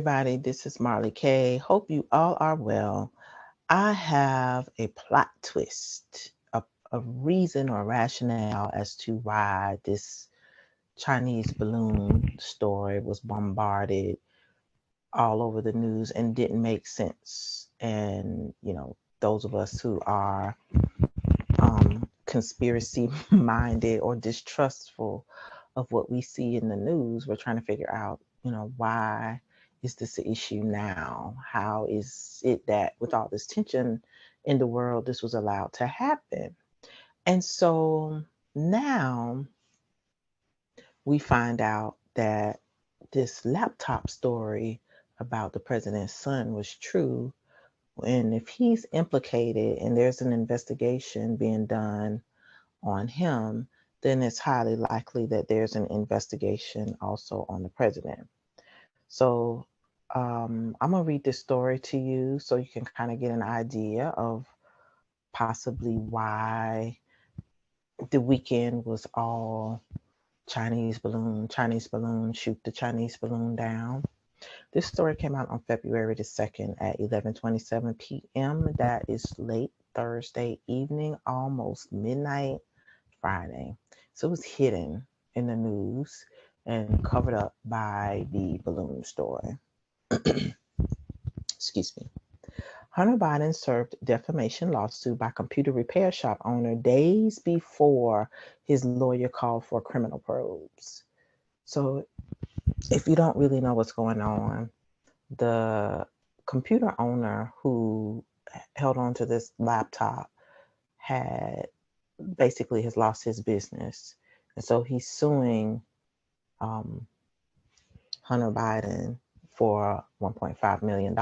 everybody. This is Marley K. Hope you all are well. I have a plot twist, a reason or rationale as to why this Chinese balloon story was bombarded all over the news and didn't make sense. And, those of us who are conspiracy minded or distrustful of what we see in the news, we're trying to figure out, why is this an issue now? How is it that with all this tension in the world, this was allowed to happen? And so now we find out that this laptop story about the president's son was true. And if he's implicated and there's an investigation being done on him, then it's highly likely that there's an investigation also on the president. So I'm going to read this story to you so you can kind of get an idea of possibly why the weekend was all Chinese balloon, shoot the Chinese balloon down. This story came out on February the 2nd at 11:27 p.m. That is late Thursday evening, almost midnight Friday. So it was hidden in the news and covered up by the balloon story. Excuse me. Hunter Biden served defamation lawsuit by computer repair shop owner days before his lawyer called for criminal probes. So if you don't really know what's going on, the computer owner who held on to this laptop had basically has lost his business. And so he's suing Hunter Biden for $1.5 million.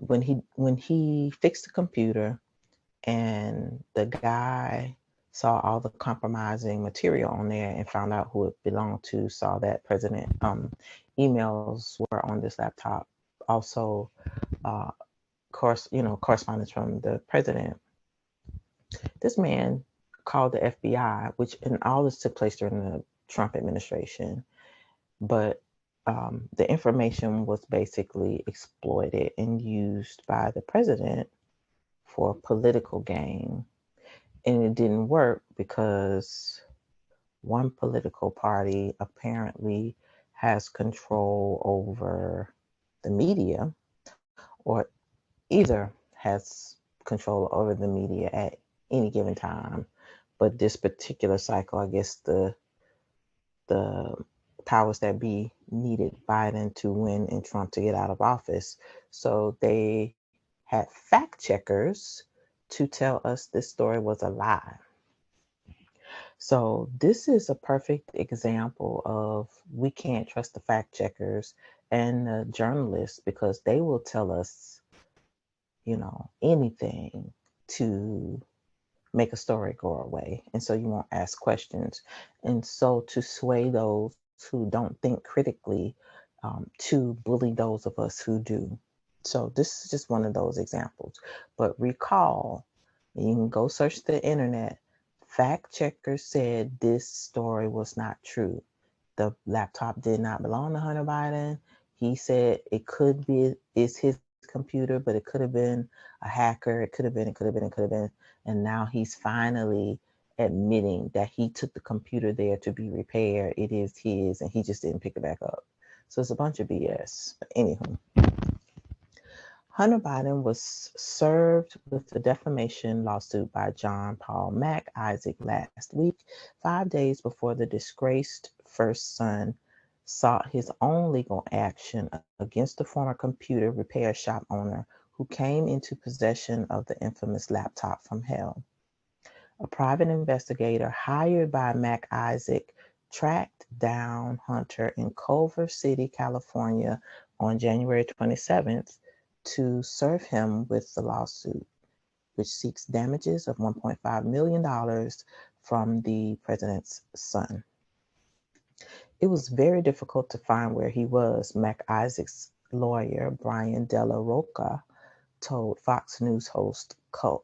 When he fixed the computer and the guy saw all the compromising material on there and found out who it belonged to, saw that president emails were on this laptop. Also, correspondence from the president. This man called the FBI, which and all this took place during the Trump administration, but the information was basically exploited and used by the president for political gain. And it didn't work because one political party apparently has control over the media, or either has control over the media at any given time. But this particular cycle, I guess the powers that be needed Biden to win and Trump to get out of office. So they had fact checkers to tell us this story was a lie. So this is a perfect example of we can't trust the fact checkers and the journalists because they will tell us, anything to make a story go away. And so you won't ask questions. And so to sway those who don't think critically, to bully those of us who do. So this is just one of those examples. But recall, you can go search the internet. Fact checkers said this story was not true. The laptop did not belong to Hunter Biden. He said it's his computer, but it could have been a hacker. It could have been. And now he's finally admitting that he took the computer there to be repaired. It is his, and he just didn't pick it back up. So it's a bunch of BS. But anywho, Hunter Biden was served with the defamation lawsuit by John Paul Mac Isaac last week, 5 days before the disgraced first son sought his own legal action against the former computer repair shop owner who came into possession of the infamous laptop from hell. A private investigator hired by Mac Isaac tracked down Hunter in Culver City, California on January 27th to serve him with the lawsuit, which seeks damages of $1.5 million from the president's son. It was very difficult to find where he was, Mac Isaac's lawyer, Brian Della Rocca, told Fox News host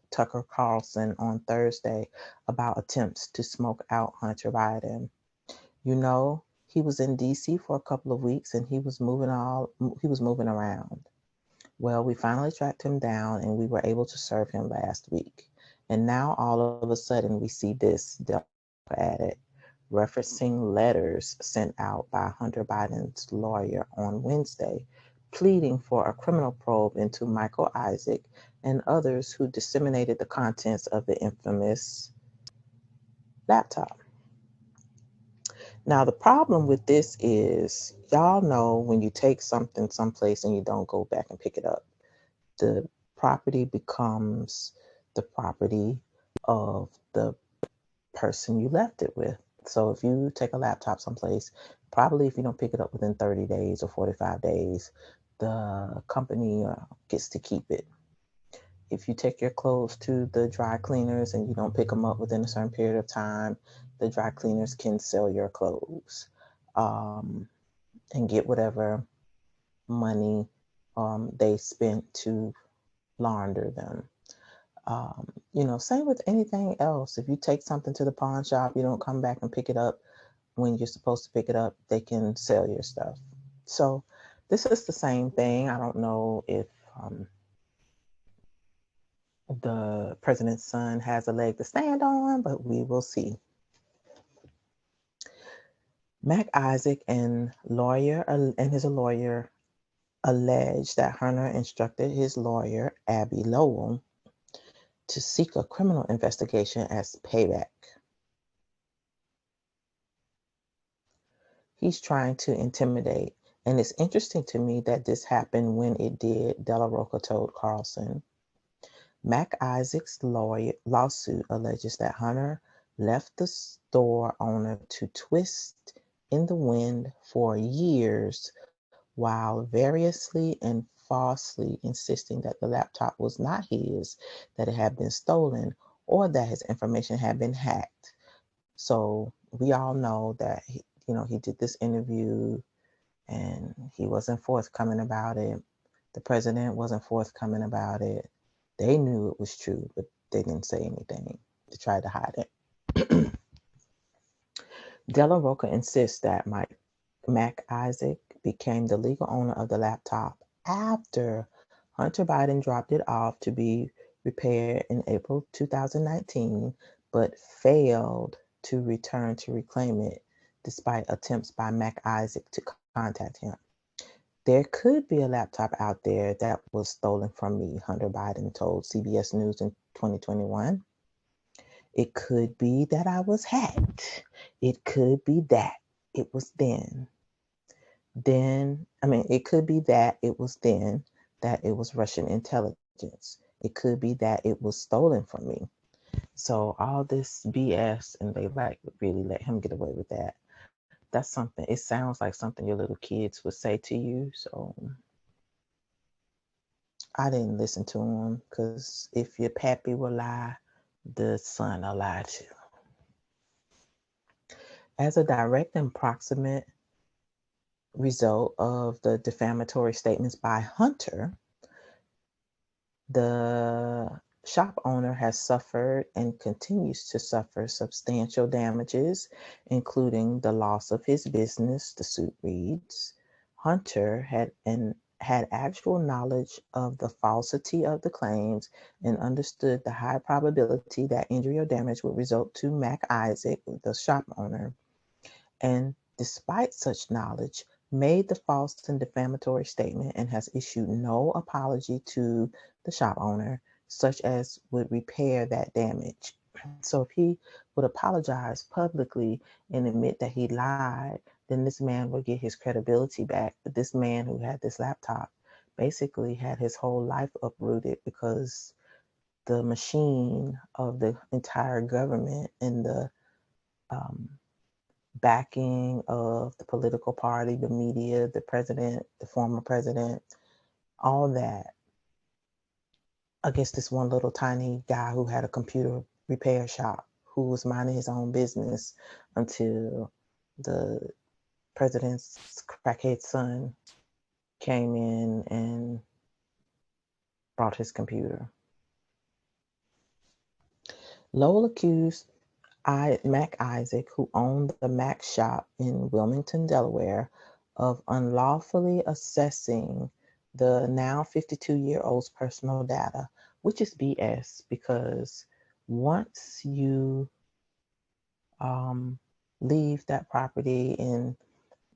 Tucker Carlson on Thursday about attempts to smoke out Hunter Biden. He was in DC for a couple of weeks and he was moving around. Well, we finally tracked him down and we were able to serve him last week. And now all of a sudden we see this added, referencing letters sent out by Hunter Biden's lawyer on Wednesday, pleading for a criminal probe into Michael Isaac and others who disseminated the contents of the infamous laptop. Now, the problem with this is, y'all know when you take something someplace and you don't go back and pick it up, the property becomes the property of the person you left it with. So if you take a laptop someplace, probably if you don't pick it up within 30 days or 45 days, the company gets to keep it. If you take your clothes to the dry cleaners and you don't pick them up within a certain period of time, the dry cleaners can sell your clothes and get whatever money they spent to launder them. Same with anything else. If you take something to the pawn shop, you don't come back and pick it up when you're supposed to pick it up, they can sell your stuff. So this is the same thing. I don't know if the president's son has a leg to stand on, but we will see. Mac Isaac and his lawyer alleged that Hunter instructed his lawyer, Abby Lowell, to seek a criminal investigation as payback. He's trying to intimidate. And it's interesting to me that this happened when it did, Della Roca told Carlson. Mac Isaac's lawsuit alleges that Hunter left the store owner to twist in the wind for years while variously and falsely insisting that the laptop was not his, that it had been stolen, or that his information had been hacked. So we all know that he did this interview and he wasn't forthcoming about it. The president wasn't forthcoming about it. They knew it was true, but they didn't say anything. They tried to hide it. Della Roca insists that Mac Isaac became the legal owner of the laptop after Hunter Biden dropped it off to be repaired in April 2019, but failed to return to reclaim it despite attempts by Mac Isaac to contact him. There could be a laptop out there that was stolen from me, Hunter Biden told CBS News in 2021. It could be that I was hacked. It could be that it was it could be that it was then that it was Russian intelligence. It could be that it was stolen from me. So all this BS, and they really let him get away with that. That's something, it sounds like something your little kids would say to you. So I didn't listen to him, because if your pappy will lie, the son will lie too. As a direct and proximate result of the defamatory statements by Hunter, the shop owner has suffered and continues to suffer substantial damages, including the loss of his business, the suit reads. Hunter had actual knowledge of the falsity of the claims and understood the high probability that injury or damage would result to Mac Isaac, the shop owner, and despite such knowledge, made the false and defamatory statement and has issued no apology to the shop owner, such as would repair that damage. So if he would apologize publicly and admit that he lied, then this man would get his credibility back. But this man who had this laptop basically had his whole life uprooted because the machine of the entire government and the backing of the political party, the media, the president, the former president, all that against this one little tiny guy who had a computer repair shop, who was minding his own business until the president's crackhead son came in and brought his computer. Lowell accused Mac Isaac, who owned the Mac shop in Wilmington, Delaware, of unlawfully accessing the now 52-year-old's personal data, which is BS because once you um, leave that property and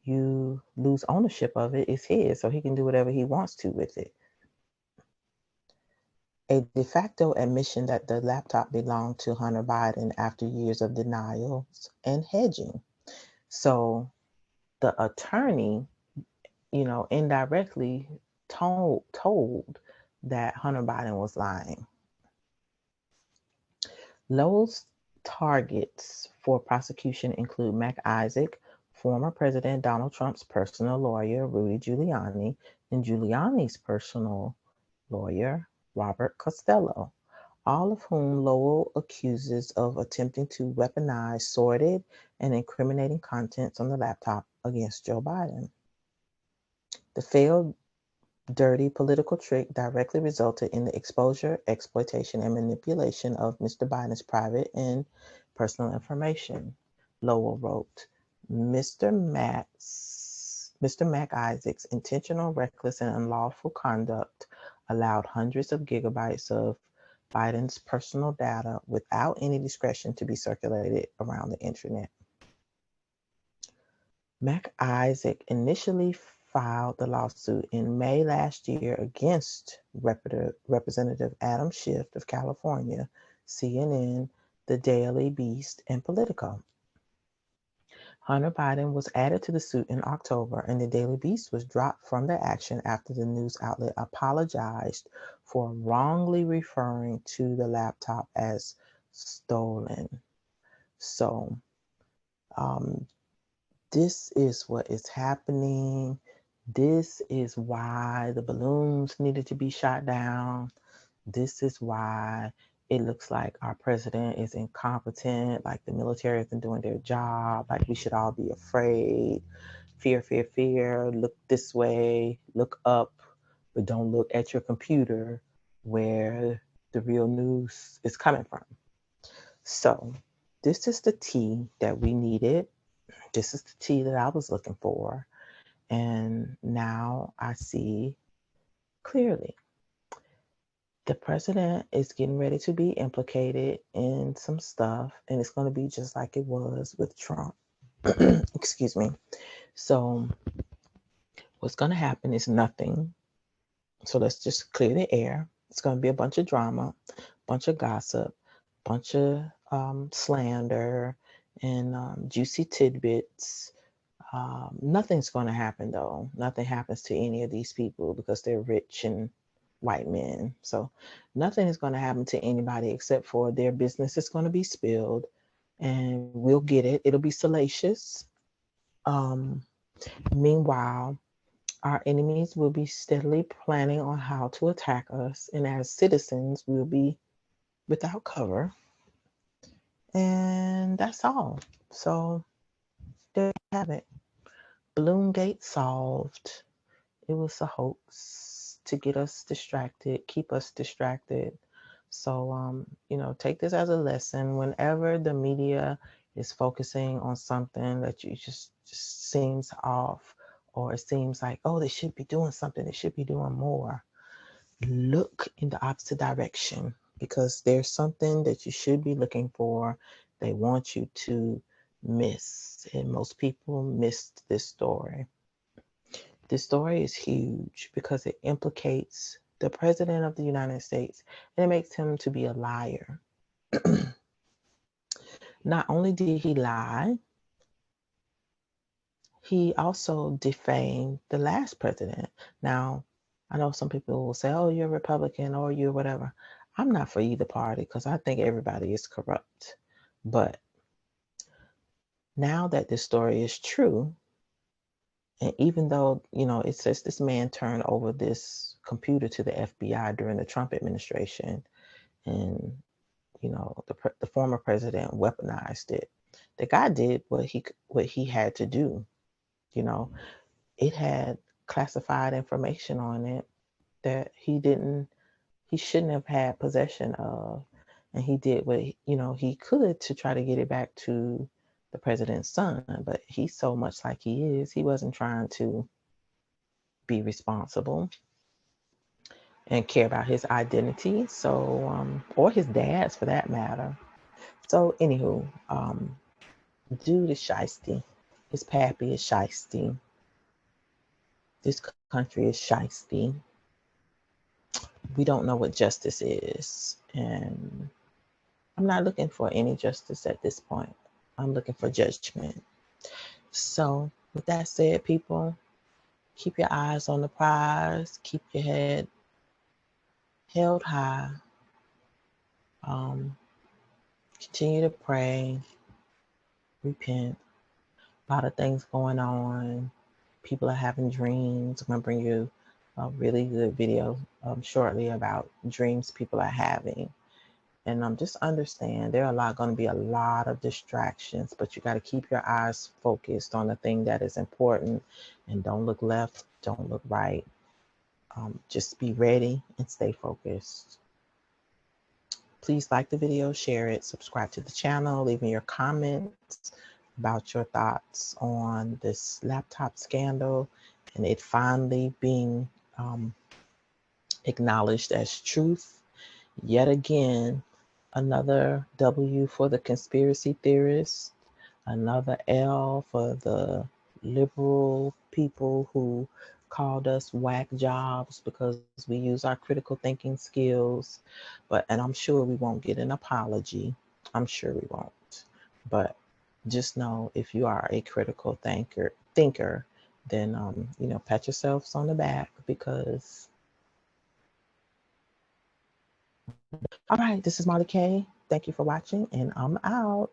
you lose ownership of it, it's his, so he can do whatever he wants to with it. A de facto admission that the laptop belonged to Hunter Biden after years of denials and hedging. So the attorney, indirectly told that Hunter Biden was lying. Lowell's targets for prosecution include Mac Isaac, former President Donald Trump's personal lawyer, Rudy Giuliani, and Giuliani's personal lawyer, Robert Costello, all of whom Lowell accuses of attempting to weaponize sordid and incriminating contents on the laptop against Joe Biden. The failed dirty political trick directly resulted in the exposure, exploitation, and manipulation of Mr. Biden's private and personal information. Lowell wrote, Mr. Mac Isaac's intentional, reckless, and unlawful conduct allowed hundreds of gigabytes of Biden's personal data without any discretion to be circulated around the internet. Mac Isaac initially filed the lawsuit in May last year against Representative Adam Schiff of California, CNN, The Daily Beast, and Politico. Hunter Biden was added to the suit in October, and the Daily Beast was dropped from the action after the news outlet apologized for wrongly referring to the laptop as stolen. So, this is what is happening. This is why the balloons needed to be shot down. This is why it looks like our president is incompetent, like the military isn't doing their job, like we should all be afraid. Fear, fear, fear. Look this way, look up, but don't look at your computer where the real news is coming from. So, this is the tea that we needed. This is the tea that I was looking for. And now I see clearly. The president is getting ready to be implicated in some stuff, and it's going to be just like it was with Trump. Excuse me. So, what's going to happen is nothing. So, let's just clear the air. It's going to be a bunch of drama, bunch of gossip, bunch of slander, and juicy tidbits. Nothing's going to happen, though. Nothing happens to any of these people because they're rich and white men. So nothing is going to happen to anybody except for their business is going to be spilled, and we'll get it. It'll be salacious. Meanwhile, our enemies will be steadily planning on how to attack us, and as citizens, we'll be without cover. And that's all. So there you have it. Balloongate solved. It was a hoax to get us distracted, keep us distracted. So, take this as a lesson. Whenever the media is focusing on something that you just seems off, or it seems like, oh, they should be doing something, they should be doing more, look in the opposite direction, because there's something that you should be looking for. They want you to miss, and most people missed this story. This story is huge because it implicates the President of the United States, and it makes him to be a liar. Not only did he lie, he also defamed the last president. Now, I know some people will say, oh, you're a Republican or you're whatever. I'm not for either party because I think everybody is corrupt. But now that this story is true, and even though, it says this man turned over this computer to the FBI during the Trump administration, and, the former president weaponized it. The guy did what he had to do. It had classified information on it that he shouldn't have had possession of. and he did what he could to try to get it back to the president's son. But he's so much like he wasn't trying to be responsible and care about his identity. So, or his dad's for that matter. So, anywho, dude is shiesty. His pappy is shiesty. This country is shiesty. We don't know what justice is. And I'm not looking for any justice at this point. I'm looking for judgment. So, with that said, people, keep your eyes on the prize, keep your head held high, um, continue to pray, repent. A lot of things going on. People are having dreams. I'm going to bring you a really good video shortly about dreams people are having. And just understand there are going to be a lot of distractions, but you got to keep your eyes focused on the thing that is important, and don't look left, don't look right. Just be ready and stay focused. Please like the video, share it, subscribe to the channel, leave me your comments about your thoughts on this laptop scandal and it finally being acknowledged as truth. Yet again, another W for the conspiracy theorists, another L for the liberal people who called us whack jobs because we use our critical thinking skills. And I'm sure we won't get an apology. I'm sure we won't. But just know, if you are a critical thinker, then pat yourselves on the back, because all right, this is Molly K. Thank you for watching, and I'm out.